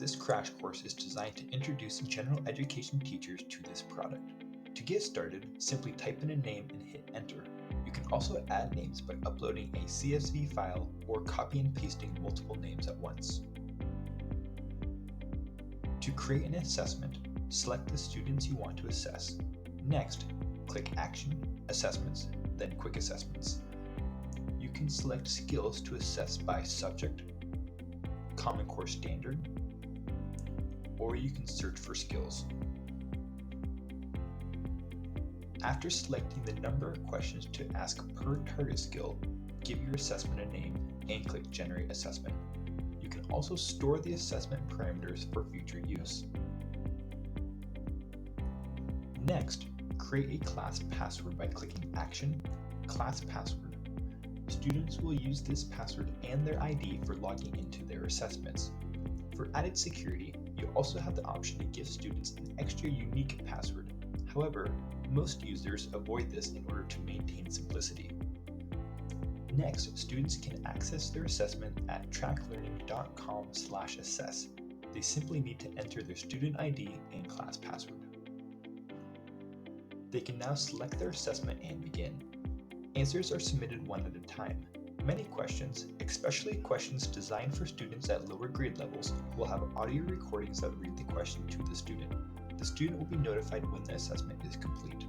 This crash course is designed to introduce general education teachers to this product. To get started, simply type in a name and hit enter. You can also add names by uploading a CSV file or copy and pasting multiple names at once. To create an assessment, select the students you want to assess. Next, click Action, Assessments, then Quick Assessments. You can select skills to assess by subject, Common Core Standard, or you can search for skills. After selecting the number of questions to ask per target skill, give your assessment a name and click Generate Assessment. You can also store the assessment parameters for future use. Next, create a class password by clicking Action, Class Password. Students will use this password and their ID for logging into their assessments. For added security, you also have the option to give students an extra unique password. However, most users avoid this in order to maintain simplicity. Next, students can access their assessment at tracklearning.com/assess. They simply need to enter their student ID and class password. They can now select their assessment and begin. Answers are submitted one at a time. Many questions, especially questions designed for students at lower grade levels, will have audio recordings that read the question to the student. The student will be notified when the assessment is complete.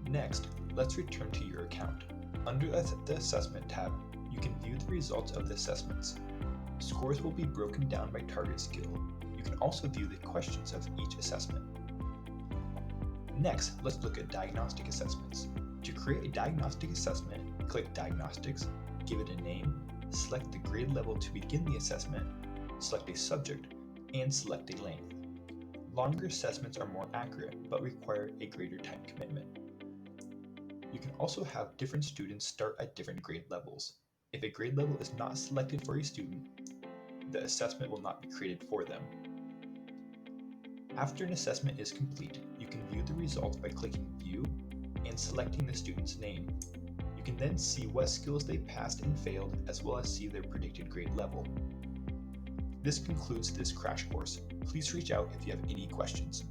Next, let's return to your account. Under the Assessment tab, you can view the results of the assessments. Scores will be broken down by target skill. You can also view the questions of each assessment. Next, let's look at diagnostic assessments. To create a diagnostic assessment, click Diagnostics, give it a name, select the grade level to begin the assessment, select a subject, and select a length. Longer assessments are more accurate but require a greater time commitment. You can also have different students start at different grade levels. If a grade level is not selected for a student, the assessment will not be created for them. After an assessment is complete, you can view the results by clicking View and selecting the student's name. You can then see what skills they passed and failed, as well as see their predicted grade level. This concludes this crash course. Please reach out if you have any questions.